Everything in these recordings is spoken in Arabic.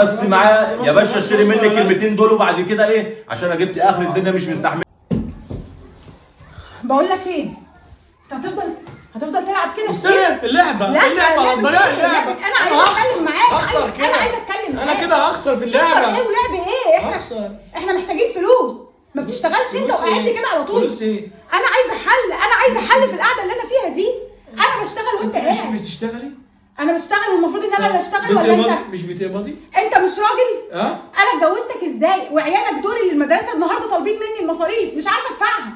بس معايا يا باشا اشتري مني الكلمتين دول وبعد كده ايه عشان انا جبت اخر الدنيا مش مستحمل. بقول لك ايه، انت هتفضل تلعب كده بس اللعبه هتضيع اللعبه. انا عايزه اتكلم معاك. هخسر كده. انا عايزه اتكلم معاك. انا كده هخسر في اللعبه. تخسر ايه ولعب ايه؟ هخسر. احنا محتاجين فلوس. ما بتشتغلش انت وقاعد لي كده على طول. فلوس ايه؟ انا عايزه حل في القعده اللي انا فيها دي. انا بشتغل وانت قاعد. مش بتشتغلي؟ انا بشتغل والمفروض ان انا اللي اشتغل ولا انت؟ مش بتقبضي؟ انت مش راجل؟ اه؟ انا اتجوزتك ازاي وعيالك دول اللي المدرسه النهارده طالبين مني المصاريف مش عارفه ادفعها.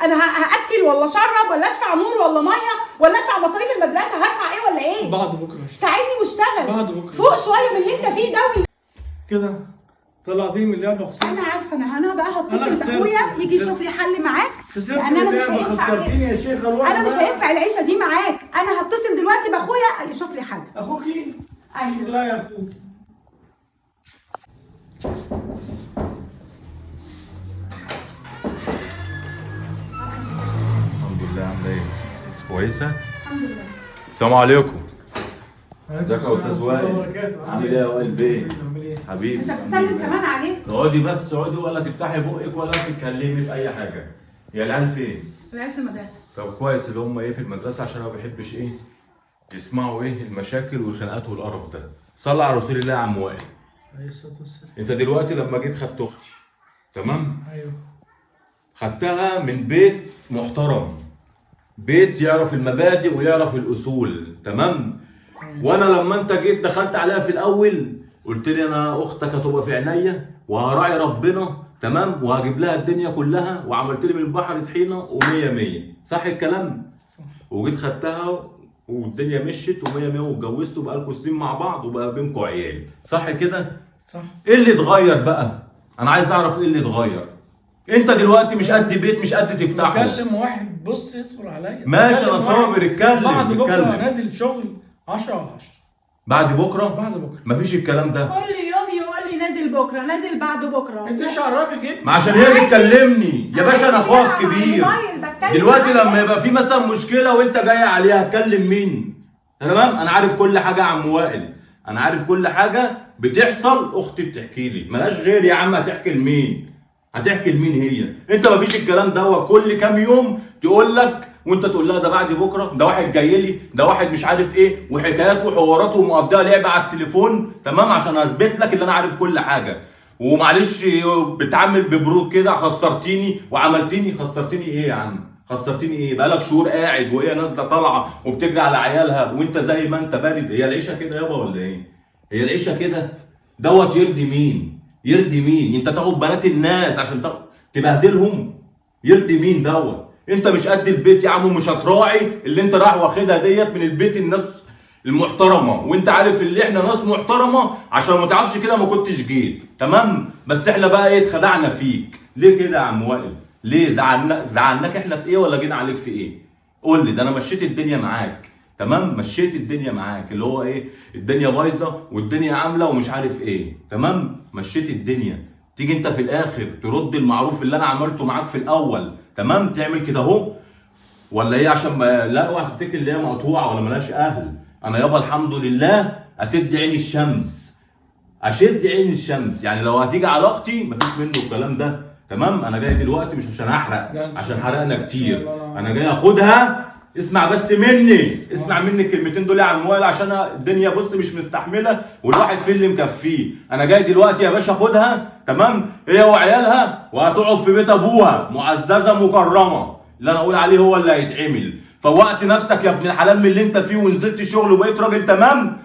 انا هاكل ولا اشرب ولا ادفع نور ولا ميه ولا ادفع مصاريف المدرسه؟ هدفع ايه ولا ايه؟ بعد بكره ساعدني واشتغل. بعد بكره فوق شويه من اللي انت فيه ده كده طلعتيني من اللعبه وخسرت. انا عارفه. انا بقى أنا هتصل خسرت. باخويا يجي يشوف لي حل معاك. خسرت لان انا مش اللعبه. هينفع. خسرتيني يا شيخ. انا مش هينفع العيشه دي معاك. انا هتصل دلوقتي باخويا يشوف لي حل. اخوكي؟ ايوه. لا يا اخوكي. الحمد لله. عامله ايه؟ كويسه؟ الحمد لله. السلام عليكم. ازيك يا السلام استاذ ورحمة الله وائل؟ وبركاته. عامل ايه يا وائل بيه؟ عامل ايه؟ حبيبي انت بتسلم كمان عليه؟ اقعدي بس اقعدي ولا تفتحي بقك ولا تتكلمي في اي حاجه. يا العيال فين؟ العيال في المدرسه. طب كويس اللي هم ايه في المدرسه عشان انا ما بحبش ايه يسمعوا ايه المشاكل والخناقات والقرف ده. صلى على رسول الله يا عم وائل. عليه الصلاه والسلام. انت دلوقتي لما جيت خدت اختي تمام؟ ايوه. خدتها من بيت محترم، بيت يعرف المبادئ ويعرف الاصول تمام. وانا لما انت جيت دخلت عليها في الاول قلت لي انا اختك هتبقى في عينيا وهراعي ربنا تمام وهجيب لها الدنيا كلها وعملت لي من البحر طحينه ومية مية. صح الكلام؟ صح. وجيت خدتها والدنيا مشيت ومية مية واتجوزتوا وبقالكوا سنين مع بعض وبقى بينكوا عيال. صح كده؟ صح. ايه اللي اتغير بقى؟ انا عايز اعرف ايه اللي اتغير. انت دلوقتي مش قد بيت مش قد تفتحه. بكلم واحد. بص اصبر عليا. ماشي انا صابر. اتكلم. بعد بكره اتكلم. نازل شغل 10 على 10. بعد بكره؟ بعد بكره. مفيش الكلام ده. كل يوم يقول لي نازل بكره نازل بعد بكره. انت ايش عرفك انت؟ ما عشان هي بتكلمني يا باشا. انا اخوك كبير دلوقتي. لما يبقى في مثلا مشكله وانت جاي عليها هتكلم مين؟ تمام. انا عارف كل حاجه يا عم وائل. انا عارف كل حاجه بتحصل. اختي بتحكي لي ملاش غير يا عم. هتحكي لمين؟ هتحكي لمين هي؟ انت مفيش الكلام ده. وكل كام يوم تقول لك وانت تقول لها ده بعد بكره، ده واحد جاي لي، ده واحد مش عارف ايه، وحكايات وحوارات ومقضيها لعبه على التليفون تمام عشان اثبت لك ان انا عارف كل حاجه. ومعلش بتعامل ببرود كده. خسرتيني وعملتيني. خسرتيني ايه يا عم؟ خسرتيني ايه؟ بقالك شهور قاعد وهي نازله طالعه وبتجري على عيالها وانت زي ما انت بارد. هي العيشه كده يابا ولا ايه؟ هي العيشه كده؟ دوت يرضي مين؟ يرضي مين؟ انت تاخد بنات الناس عشان تبهدلهم؟ يرضي مين دوت؟ انت مش قد البيت يا عم ومش هتراعي اللي انت رايح واخدها ديت من البيت الناس المحترمه. وانت عارف اللي احنا ناس محترمه عشان ما تعرفش كده ما كنتش جيت تمام. بس احنا بقى ايه اتخدعنا فيك. ليه كده يا عم وائل؟ ليه زعلناك احنا في ايه ولا جينا عليك في ايه؟ قول لي. ده انا مشيت الدنيا معاك تمام. مشيت الدنيا معاك اللي هو ايه الدنيا بايظه والدنيا عامله ومش عارف ايه تمام. مشيت الدنيا. تيجي انت في الاخر ترد المعروف اللي انا عملته معاك في الاول تمام. تعمل كده اهو ولا ايه؟ عشان ما لا اوعى تفتكر ان هي مقطوعه ولا ملهاش اهل. انا يابا الحمد لله اسد عين الشمس. اشد عين الشمس. يعني لو هتيجي على اختي مفيش منه الكلام ده تمام. انا جاي دلوقتي مش عشان احرق عشان حرقنا كتير. انا جاي اخدها. اسمع بس مني. اسمع مني الكلمتين دول يا عم وائل عشان الدنيا بص مش مستحمله والواحد فين اللي مكفيه. انا جاي دلوقتي يا باشا اخدها تمام هي وعيالها وهتقعد في بيت ابوها معززه مكرمه. اللي انا اقول عليه هو اللي هيتعمل. فوقت نفسك يا ابن الحلال من اللي انت فيه ونزلت شغل وبقيت راجل تمام.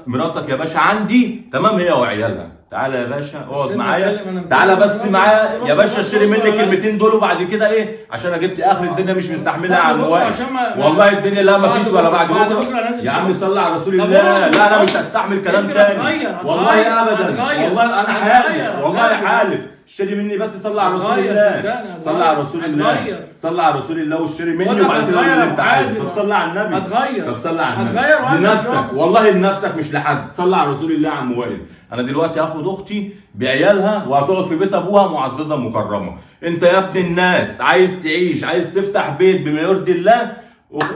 مراتك يا باشا عندي تمام هي وعيالها. تعالى يا باشا اقعد معايا. تعالى بس معايا يا باشا اشتري مني الكلمتين دول وبعد كده ايه عشان انا جبت اخر الدنيا مش مستحملها يا عم وائل. والله الدنيا لا مفيش ولا بعد بكره يا عم. صلي على رسول الله. لا انا مش هستحمل كلام تاني والله ابدا. والله انا حالف. والله حالف. اشتري مني بس. صلي على رسول الله. صلي على رسول الله. صلي على رسول الله واشتري مني وبعد كده اللي انت عايزه. طب صلي على النبي. هتغير. طب صلي على النبي لنفسك. والله لنفسك مش لحد. صلي على رسول الله يا عم وائل. انا دلوقتي هاخد اختي بعيالها وهتقعد في بيت ابوها معززه مكرمه. انت يا ابن الناس عايز تعيش عايز تفتح بيت بما يرضي الله.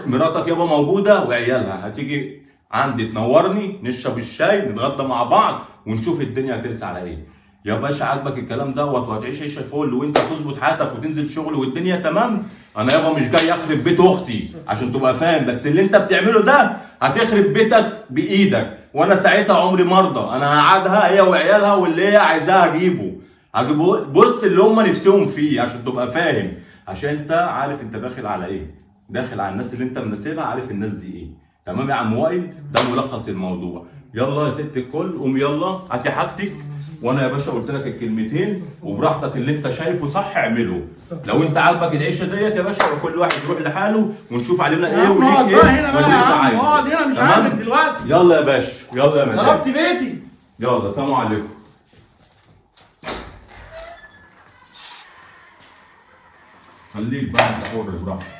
مراتك يابا موجوده وعيالها. هتيجي عندي تنورني نشرب الشاي نتغدى مع بعض ونشوف الدنيا هترسى على ايه. يا باشا عاجبك الكلام دوت وهتعيش عيشه فل وانت هتظبط حياتك وتنزل شغل والدنيا تمام، انا يابا مش جاي اخرب بيت اختي عشان تبقى فاهم، بس اللي انت بتعمله ده هتخرب بيتك بايدك، وانا ساعتها عمري مرضى، انا هقعدها هي وعيالها واللي هي عايزاها هجيبه بص اللي هم نفسهم فيه عشان تبقى فاهم، عشان انت عارف انت داخل على ايه، داخل على الناس اللي انت مناسبها، عارف الناس دي ايه. تمام يا عم وائل؟ ده ملخص الموضوع. يلا يا ست الكل قوم يلا هاتي حاجتك، وانا يا باشا قلت لك الكلمتين وبراحتك اللي انت شايفه صح اعمله. لو انت عاجبك العيشه ديت يا باشا كل واحد يروح لحاله ونشوف علينا ايه وليك اقعد ايه بقى هنا بقى واللي يا انت عم، عايزه. اقعد هنا مش تمام؟ عايزك دلوقتي. يلا يا باشا يلا يا مدام. ضربت بيتي. يلا سلام عليكم. خليك بقى انت حر براحتك.